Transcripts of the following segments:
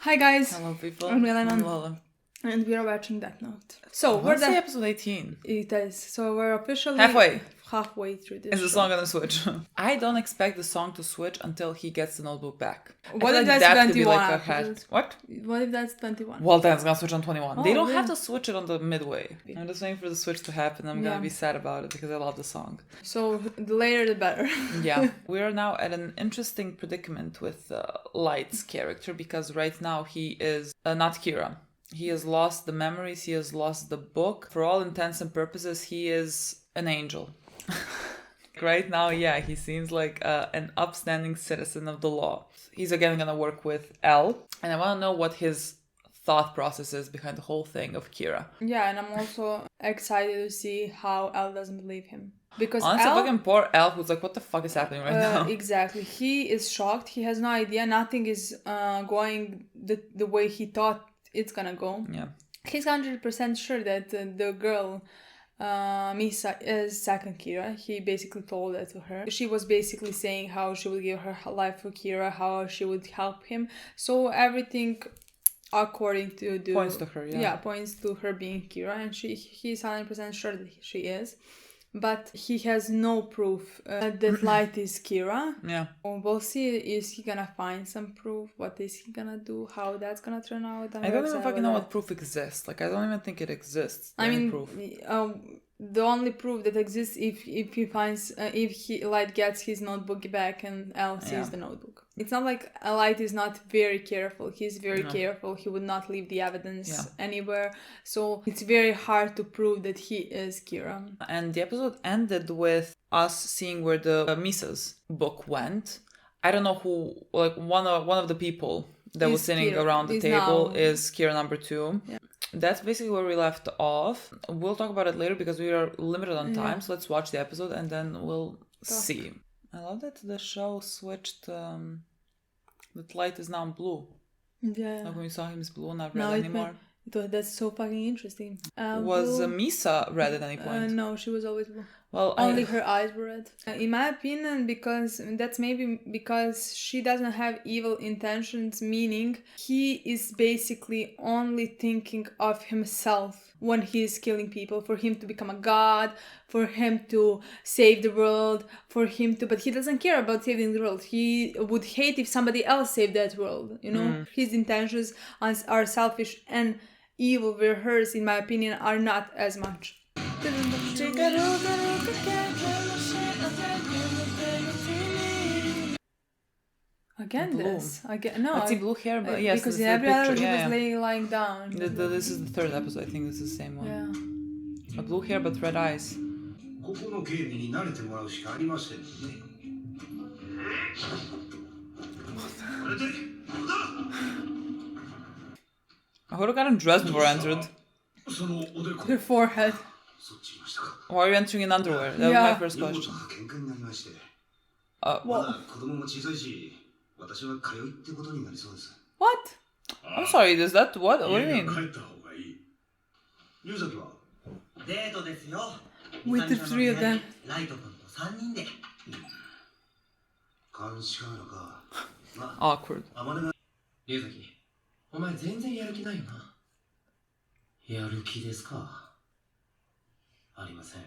Hi guys, Hello people. I'm Milena. I'm Lola. And we are watching Death Note. So Let's say episode 18. It is. So we're officially halfway through this. Is the song gonna switch? I don't expect the song to switch until he gets the notebook back. What if that's 21? What? What if that's 21? Well, then it's gonna switch on 21. They don't really? have to switch it on the midway. I'm just waiting for the switch to happen. I'm gonna be sad about it because I love the song. So the later the better. Yeah. We are now at an interesting predicament with Light's character because right now he is not Kira. He has lost the memories, he has lost the book. For all intents and purposes, he is an angel. Right now, yeah, he seems like an upstanding citizen of the law. He's again gonna work with L, and I wanna know what his thought process is behind the whole thing of Kira. Yeah, and I'm also excited to see how L doesn't believe him. Because honestly, fucking poor L, who's like, what the fuck is happening right now? Exactly. He is shocked. He has no idea. Nothing is going the way he thought it's gonna go. Yeah. He's 100% sure that the girl, Misa, is second Kira. He basically told that to her. She was basically saying how she would give her life for Kira, how she would help him. So everything according to the... points to her, yeah. Yeah, points to her being Kira. And he's 100% sure that she is. But he has no proof that Light is Kira. Yeah. We'll see, is he gonna find some proof? What is he gonna do? How that's gonna turn out? I don't even fucking know what proof exists. Like, I don't even think it exists. I mean, proof. The only proof that exists if he finds, Light gets his notebook back and L sees the notebook. It's not like Light is not very careful. He's very careful. He would not leave the evidence anywhere. So it's very hard to prove that he is Kira. And the episode ended with us seeing where the Misa's book went. I don't know who, like one of the people that was sitting Kira. around the table is Kira number 2. Yeah. That's basically where we left off. We'll talk about it later because we are limited on time. So let's watch the episode and then we'll see. I love that the show switched. That Light is now blue. Yeah. Like when we saw him is blue, not red anymore. That's so fucking interesting. Was Misa red at any point? No, she was always blue. Well, only her eyes were red. In my opinion, because that's maybe because she doesn't have evil intentions, meaning he is basically only thinking of himself when he is killing people, for him to become a god, for him to save the world, but he doesn't care about saving the world. He would hate if somebody else saved that world, you know? His intentions are selfish and evil, where hers, in my opinion, are not as much. Again, no. I see blue hair, but yes, because in every other she was lying down. This is the third episode. I think this is the same one. Yeah. A blue hair but red eyes. I would have gotten dressed before I entered. Her forehead. Why are you entering in underwear? That was my first question. What? I'm sorry, is that what? What do you mean? With the three of them. Awkward. 龍崎、お前全然やる気ないよな。やる気ですか？ありません。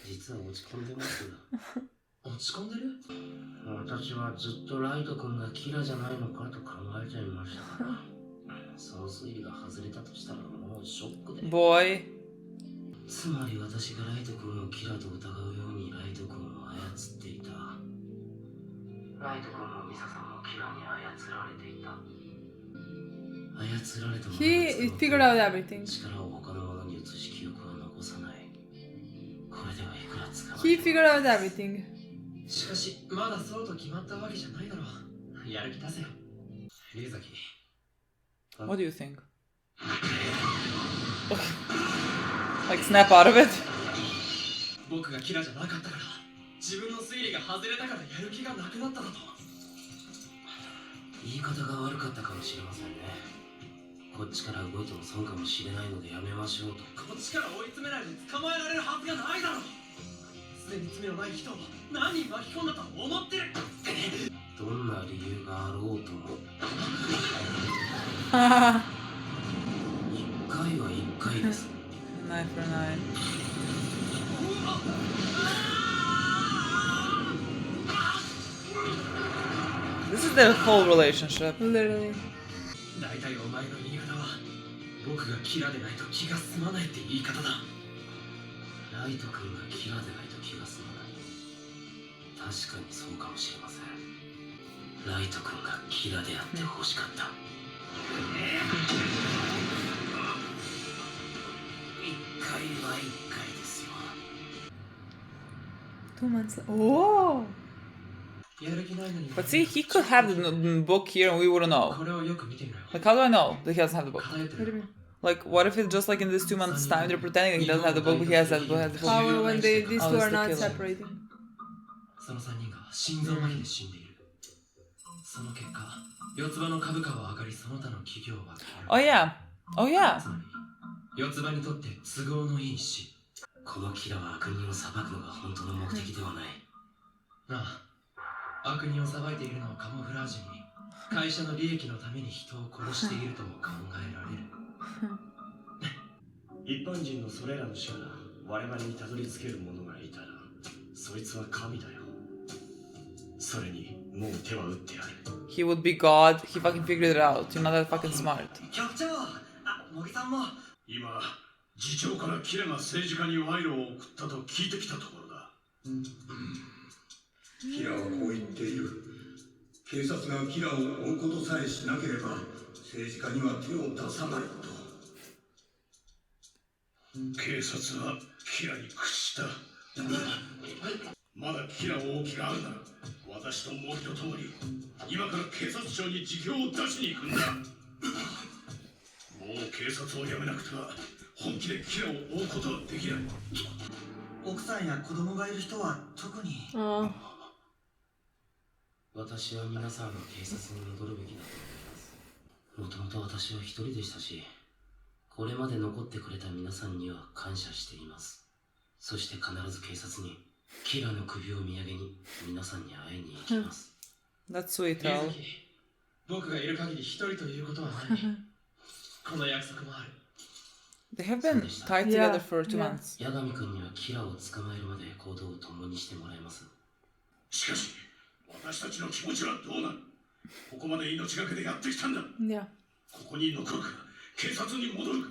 実は落ち込んでます。落ち込んでる？私はずっとライト君がキラじゃないのかと考えちゃいましたから。その推理が外れたとしたらもうショックで。Boy. つまり私がライト君をキラと疑うようにライト君を操っていた。ライト君もミサさんもキラに操られていた。操られたもの He figured out everything. 力を他のものに移し記憶は残さない。これではいくら使わ He figured out everything. しかしまだそうと決まったわけじゃないだろう。やる気出せよ。龍崎。What do you think? Like snap out of it? 僕がキラじゃなかったから自分の推理が外れたからやる気がなくなっただと。言い方が悪かったかもしれませんね。こっちから動いても損かもしれないのでやめましょうと。こっちから追い詰めないで捕まえられるはずがないだろう。すでに罪のない人を何人巻き込んだと思ってる。どんな理由があろうとも回は1回です。 9 for 9. This is their whole relationship. Literally. 大体お前の言い方は僕がキラでないと気が済まないって言い方だ。ライト君がキラでないと気が済まない。確かにそうかもしれません。ライト君がキラであって欲しかった。1回は1回ですよ。 2 months. Oh! やる気ないのに。 But see, he could have the book here and we wouldn't know. これをよく見てみろよ。 Like, how do I know that he doesn't have the book? 偏って What do you る。 mean? Like, what if it's just like in this 2 months' time they're pretending that he doesn't have the book, but he has that book, has the book? How when these Oh, two it's are the not killer. separating? その3人が心臓麻痺で死んでいる。その結果、四つ葉の株価は上がり、その他の企業は消える。 Oh, yeah. Oh, yeah. つまり、四つ葉にとって都合のいい死。このキラは悪人を裁くのが本当の目的ではない。なあ、悪人を裁いているのはカモフラージュに、会社の利益のために人を殺しているとも考えられる。一般人のそれらの死から我々にたどり着ける者がいたら、そいつは神だよ。それにもう手は打ってある。 He would be God. He fucking figured it out. You're not that fucking smart. 局長、あ、茂木さんも。今、次長からキラが政治家に賄賂を送ったと聞いてきたところだ。キラはこう言っている。警察がキラを追うことさえしなければ政治家には手を出さないと。警察はキラに屈した。まだキラを追う気があるなら、私とモキと共に今から警察庁に辞表を出しに行くんだ。もう警察を辞めなくては本気でキラを追うことはできない。奥さんや子供がいる人は特に。Oh. 私は皆さんが警察に戻るべきだと思います。もともと私は一人でしたし、これまで残ってくれた皆さんには感謝しています。そして必ず警察にキラの首を見上げに皆さんに会いに行きます。That's sweet, Al. 僕がいる限り一人ということはない。この約束もある。 They have been tied Yeah, together for 2 yeah. months. 八神君にはキラを捕まえるまで行動を共にしてもらいます。しかし私たちの気持ちはどうなる。ここまで命がけでやってきたんだ。 Yeah. ここに残るか警察に戻るか、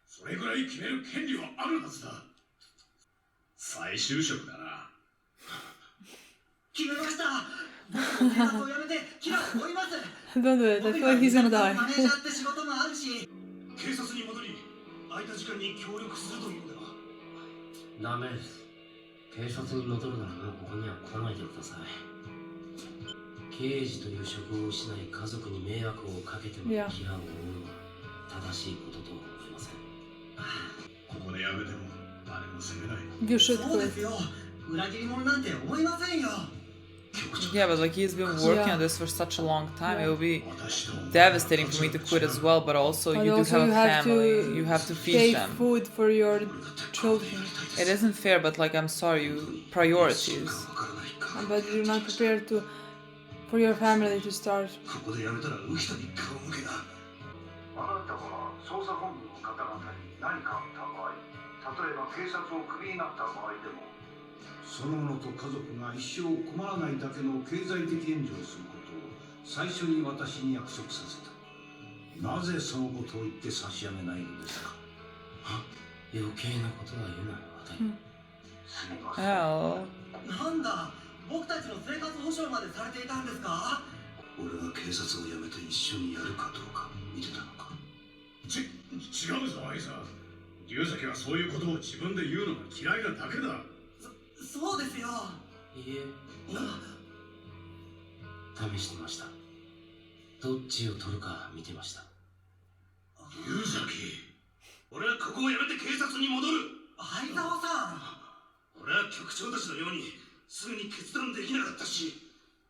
それぐらい決める権利はあるはずだ。再就職だな。決めました。警察を辞めてキラを追います。 Don't do it. I feel like he's gonna die. マネージャーって仕事もあるし。警察に戻り空いた時間に協力するというのでは。ダメです。警察に戻るならもうここには来ないでください。刑事という職を失い家族に迷惑をかけてもキラを追うのは正しいこととは思いません。ここでやめても誰も責めない。 You should そうで quit. すよ。裏切り者なんて思いませんよ。 Yeah, but like he's been working Yeah. on this for such a long time, it Yeah. will be 私と devastating for me to quit as well, but also But you do also have you a have family, to you have to feed take them. food for your children. It isn't fair, but like I'm sorry, you priorities. But you're not prepared to for your family to start. ここでやめたら浮人に顔向けだ。あなたは捜査本部の方々に何かあった場合、例えば警察をクビになった場合でも、その者と家族が一生困らないだけの経済的援助をすることを最初に私に約束させた。なぜそのことを言って差し上げないのですか。余計なことは言うな、渡り。すみません。 Hell. なんだ、僕たちの生活保障までされていたんですか。俺が警察を辞めて一緒にやるかどうか見てたのか。違うぞアイザ。龍崎はそういうことを自分で言うのが嫌いなだけだ。そうですよ。いいえ。試してました。どっちを取るか見てました。龍崎、俺はここを辞めて警察に戻る。相沢さん。俺は局長たちのようにすぐに決断できなかったし、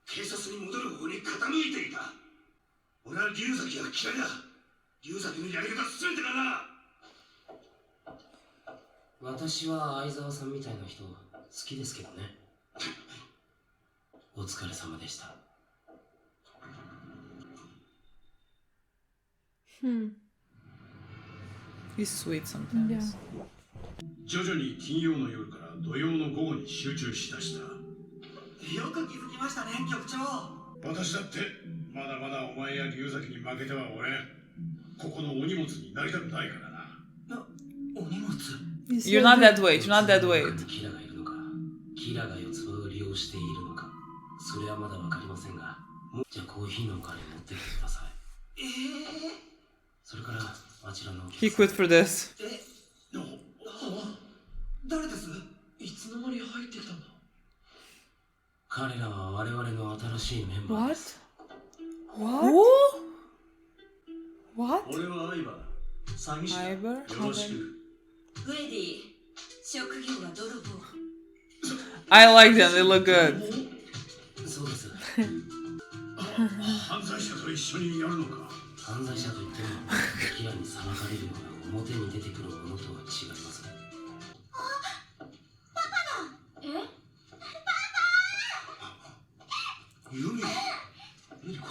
警察に戻る方に傾いていた。俺は龍崎が嫌いだ。龍崎のやり方全てがな。私は相沢さんみたいな人好きですけどね。お疲れ様でした。He's sweet sometimes. Yeah. 徐々に金曜の夜から土曜の午後に集中しだした。よく気づきましたね、局長。私だってまだまだお前や龍崎に負けてはおれん。ここのお荷物になりたくないからな。お荷物。 You're not that weight. You're not that weight. キラがいるのか、キラが四つ葉を利用しているのか、それはまだわかりませんが、じゃあコーヒーの代わりに持ってきてください。それからあちらの。 He quit for this. 誰です？いつの間に入ってきたんだ？彼らは我々の新しいメンバーです。 What? What? 俺は相葉。詐欺師だ。よろしく。フレディ、職業は泥棒。 I like them. They look good. そうです。犯罪者と一緒にやるのか。犯罪者といっても、キラに裁かれるような表に出てくるものとは違います。え？ユミ。ミコ。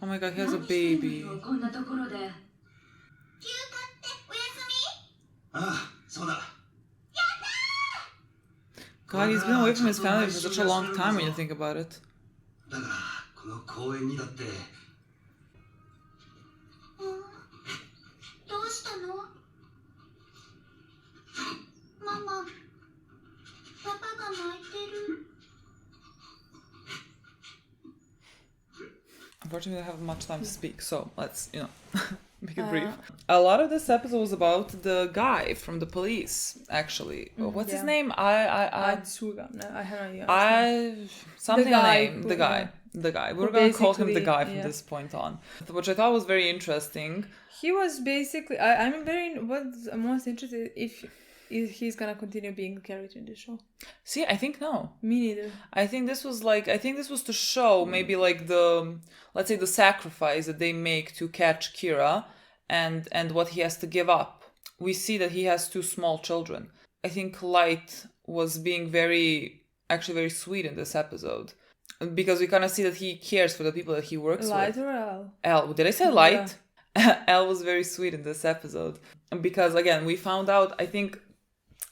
Oh my god, he has a baby. こんなところで。ああ、そうだ。 God, he's been away from his family for such a long time when you think about it. だからこの公園にだって。どうしたの？ママ、パパが泣いてる。 Unfortunately, I don't have much time to speak, so let's, make it brief. A lot of this episode was about the guy from the police, actually. What's his name? Atsuga. No, I have no idea. Something The guy name. who- The guy. yeah. The guy. We're Who gonna call him the basically- guy from yeah. this point on, which I thought was very interesting. He was basically. I'm very. What's most interested if he's gonna continue being a character in the show. See, I think no. Me neither. I think this was to show maybe like let's say the sacrifice that they make to catch Kira and what he has to give up. We see that he has two small children. I think Light was being very sweet in this episode because we kind of see that he cares for the people that he works Light with. or L? L. Did I say Light? L was very sweet in this episode because again, we found out, I think,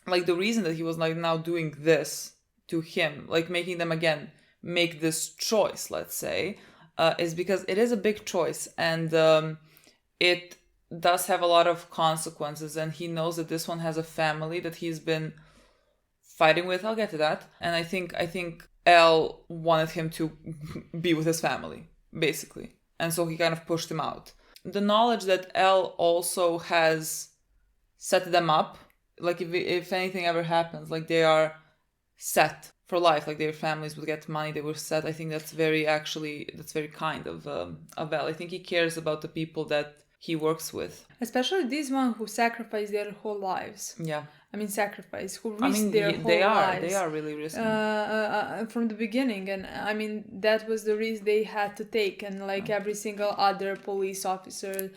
like the reason that he was like now doing this to him, like making them again make this choice, let's say, is because it is a big choice and it does have a lot of consequences, and he knows that this one has a family that he's been fighting with. I'll get to that. And I think L wanted him to be with his family, basically. And so he kind of pushed him out. The knowledge that L also has set them up, like if anything ever happens, like they are set for life, like their families would get money, they were set. I think that's very kind of L. I think he cares about the people that he works with. Especially these ones who sacrifice their whole lives. Yeah. I mean, sacrifice, who risk their whole lives. They are really risking. From the beginning, and I mean, that was the risk they had to take, and like every single other police officer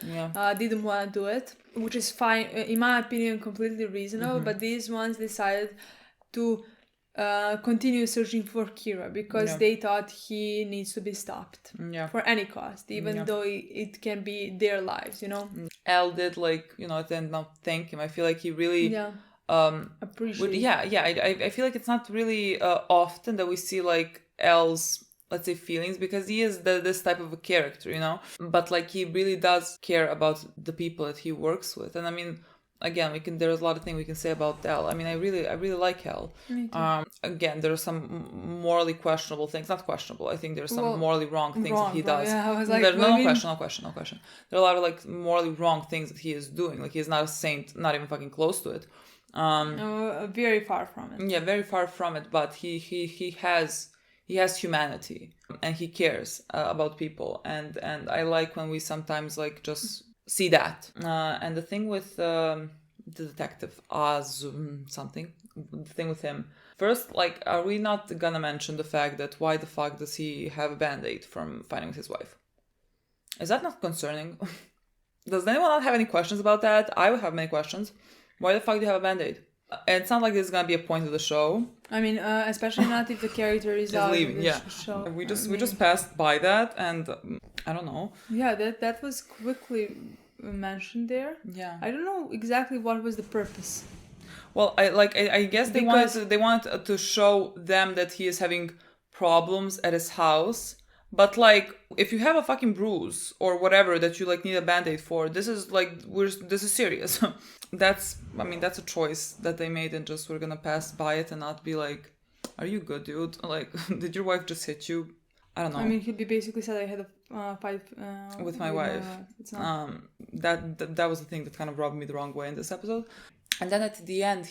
didn't want to do it, which is fine, in my opinion, completely reasonable, but these ones decided to continue searching for Kira because they thought he needs to be stopped for any cost, even though it can be their lives, L did at the end not thank him. I feel like he really appreciate. I feel like it's not really often that we see like L's, let's say, feelings, because he is this type of a character, but like he really does care about the people that he works with. And I mean, again, there's a lot of things we can say about L. I mean, I really like L. Again, there are some morally questionable things. Not questionable. I think there's some morally wrong things that he does. Yeah, I was like, no question. There are a lot of like morally wrong things that he is doing. Like he's not a saint, not even fucking close to it. Very far from it. Yeah, very far from it. But he has humanity and he cares about people. And I like when we sometimes like just see that. And the thing with the detective something, the thing with him. First, like, are we not gonna mention the fact that why the fuck does he have a band-aid from fighting with his wife? Is that not concerning? Does anyone not have any questions about that? I would have many questions. Why the fuck do you have a band-aid? And it's not like this is gonna be a point of the show. I mean, especially not if the character is out leaving. of the show. We just passed by that, and I don't know. Yeah, that was quickly mentioned there. Yeah. I don't know exactly what was the purpose. Well, I guess they wanted to show them that he is having problems at his house. But like, if you have a fucking bruise or whatever that you like need a band-aid for, this is serious. That's a choice that they made, and just we're gonna pass by it and not be like, are you good, dude? Like, did your wife just hit you? I don't know. I mean, he basically said I had a fight with my wife. It's not... That was the thing that kind of rubbed me the wrong way in this episode. And then at the end,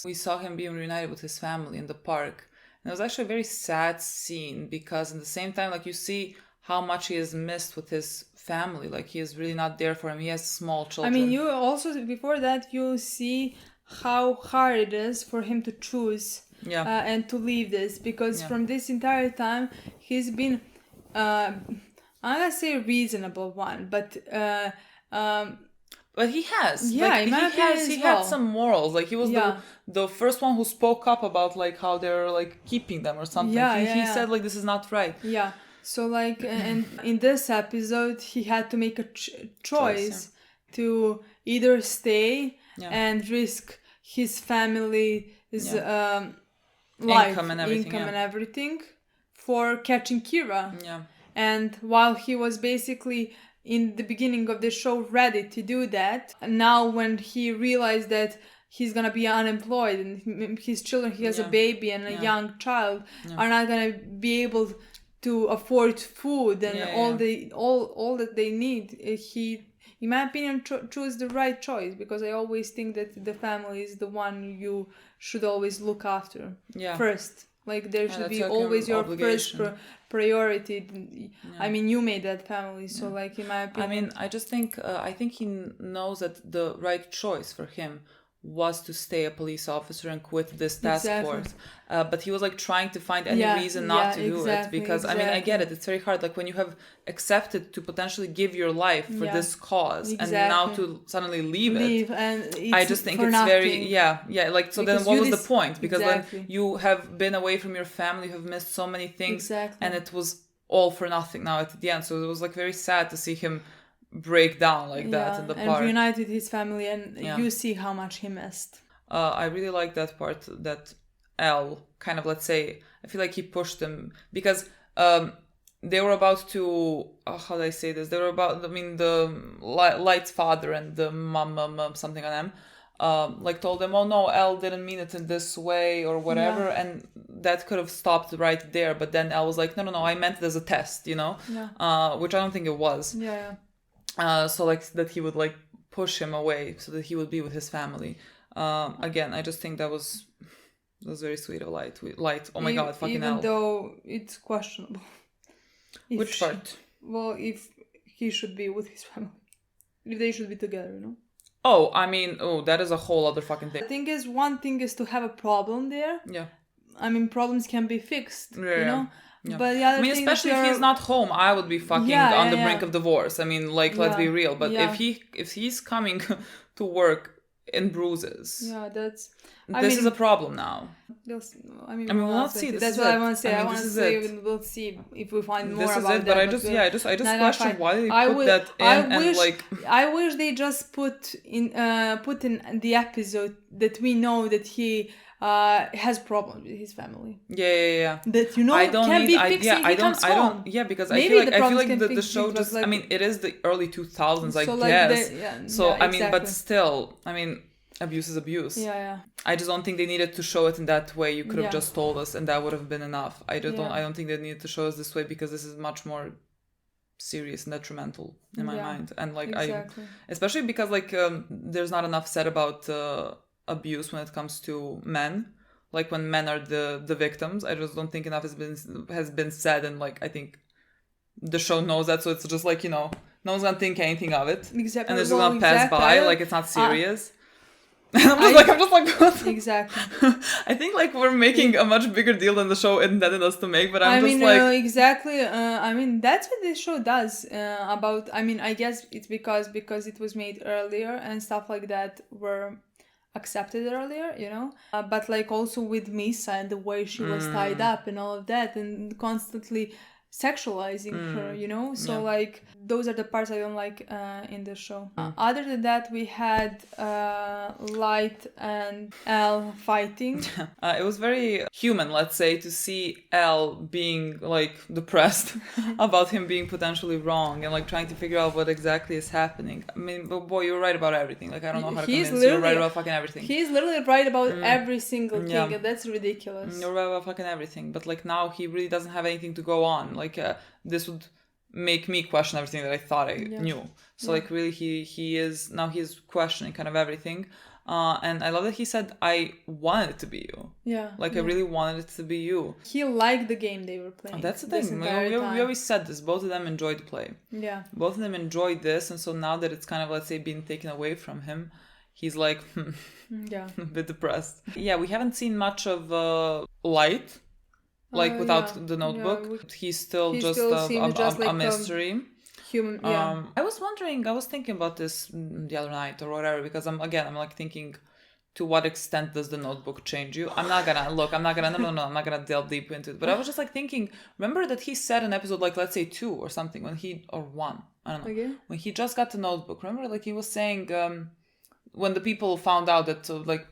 we saw him being reunited with his family in the park. And it was actually a very sad scene, because at the same time, like, you see how much he is missed with his family. Like, he is really not there for him. He has small children. I mean, you also, before that, you see how hard it is for him to choose and to leave this. Because from this entire time, he's been, I'm going to say a reasonable one, but... But he has. Yeah, like, he had some morals. Like, he was the first one who spoke up about like how they're like keeping them or something. He said like, this is not right. Yeah. So like, and in this episode, he had to make a choice to either stay and risk his family's life, income and everything for catching Kira. Yeah. And while he was basically in the beginning of the show ready to do that, now when he realized that he's gonna be unemployed and his children, he has a baby and a young child, are not gonna be able to afford food and all that they need, he, in my opinion, chose the right choice, because I always think that the family is the one you should always look after first. Like, there should be always your first priority. I mean, you made that family, so like, in my opinion... I mean, I just think, I think he knows that the right choice for him was to stay a police officer and quit this task force. But he was like trying to find any reason not to do it, because I mean, I get it. It's very hard. Like, when you have accepted to potentially give your life for this cause and now to suddenly leave it, and I just think it's very like, so because then what was the point? Because then you have been away from your family, you have missed so many things, and it was all for nothing now at the end. So it was like very sad to see him break down like that in the park. And reunited his family, and you see how much he missed. I really like that part, that L kind of, let's say, I feel like he pushed him, because they were about to, how do I say this? They were about, I mean, the Light's father and the mom, something on them, like told them, oh no, L didn't mean it in this way or whatever. And that could have stopped right there. But then L was like, no, I meant it as a test, you know? Which I don't think it was. So like, that he would like push him away so that he would be with his family. Again, I just think that was very sweet of Light. Oh my god, fucking hell. Even though it's questionable. Which part? Well, if he should be with his family. If they should be together, you know? Oh, I mean, that is a whole other fucking thing. The thing is, one thing is to have a problem there. Yeah. I mean, problems can be fixed, you know? Yeah. But the other I mean, thing, especially if he's not home, I would be fucking on the brink of divorce. I mean, like, let's be real. But if he's coming to work in bruises, this is a problem now. I mean, we'll not see. That's what I want to say. I want to say we'll see if we find more about that. But I just question why they put that in, and like, I wish they just put in the episode that we know that he has problems with his family. Yeah. That can be fixed if he comes home. Because Maybe I feel like the show just, like, I mean, it is the early 2000s, I guess. I mean, but still, I mean, abuse is abuse. Yeah. I just don't think they needed to show it in that way. You could have just told us, and that would have been enough. I don't think they needed to show us this way, because this is much more serious and detrimental in my mind. And like, especially because like, there's not enough said about abuse when it comes to men, like when men are the victims. I just don't think enough has been said, and like, I think the show knows that, so it's just like, you know, no one's gonna think anything of it, and they're just gonna pass by like it's not serious. I'm just like what? Exactly. I think like we're making a much bigger deal than the show intended us to make, but I mean, exactly. I mean, that's what this show does. I mean, I guess it's because it was made earlier and stuff like that were accepted earlier, you know, but like also with Misa and the way she was tied up and all of that, and constantly sexualizing her, you know? So yeah. like those are the parts I don't like in the show. Other than that, we had Light and L fighting. It was very human, let's say, to see L being like depressed about him being potentially wrong and like trying to figure out what exactly is happening. I mean, but boy, you're right about everything. Like, I don't know how to He's convince you. You're right literally- about fucking everything. He's literally right about every single thing, Yeah. and that's ridiculous. You're right about fucking everything. But like now he really doesn't have anything to go on. Like this would make me question everything that I thought I knew. So like really he's questioning kind of everything. And I love that he said, I want it to be you. Yeah. Like I really wanted it to be you. He liked the game they were playing. That's the this thing. entire We time. always said this. Both of them enjoyed the play. Yeah. Both of them enjoyed this. And so now that it's kind of, let's say, being taken away from him, he's like, Yeah. a bit depressed. Yeah, we haven't seen much of Light. Like without the notebook. He's still he just still seems just a like mystery. Human, yeah. I was thinking about this the other night or whatever, because I'm like thinking, to what extent does the notebook change you? I'm not gonna I'm not gonna delve deep into it. But I was just like thinking, remember that he said in episode like, let's say 2 or something, or 1, I don't know, Okay. when he just got the notebook. Remember, like he was saying, when the people found out that like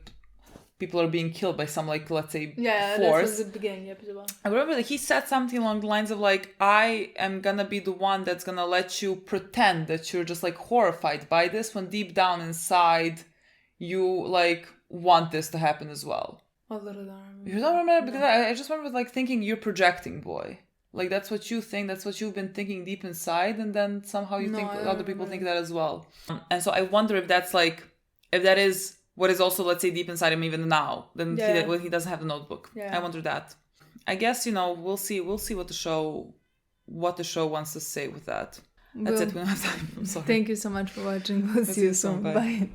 people are being killed by some, like, let's say, force. That's the beginning of the episode. I remember that he said something along the lines of like, I am gonna be the one that's gonna let you pretend that you're just like horrified by this, when deep down inside you like want this to happen as well. I literally don't remember. You don't remember? Because I just remember like thinking, you're projecting, boy. Like that's what you think, that's what you've been thinking deep inside, and then somehow you think other people think that as well. And so I wonder if that's like, if that is what is also, let's say, deep inside him even now, then when he doesn't have the notebook. Yeah. I wonder that. I guess, we'll see what the show wants to say with that. That's it. We don't have time. I'm sorry. Thank you so much for watching. We'll see you soon. Bye.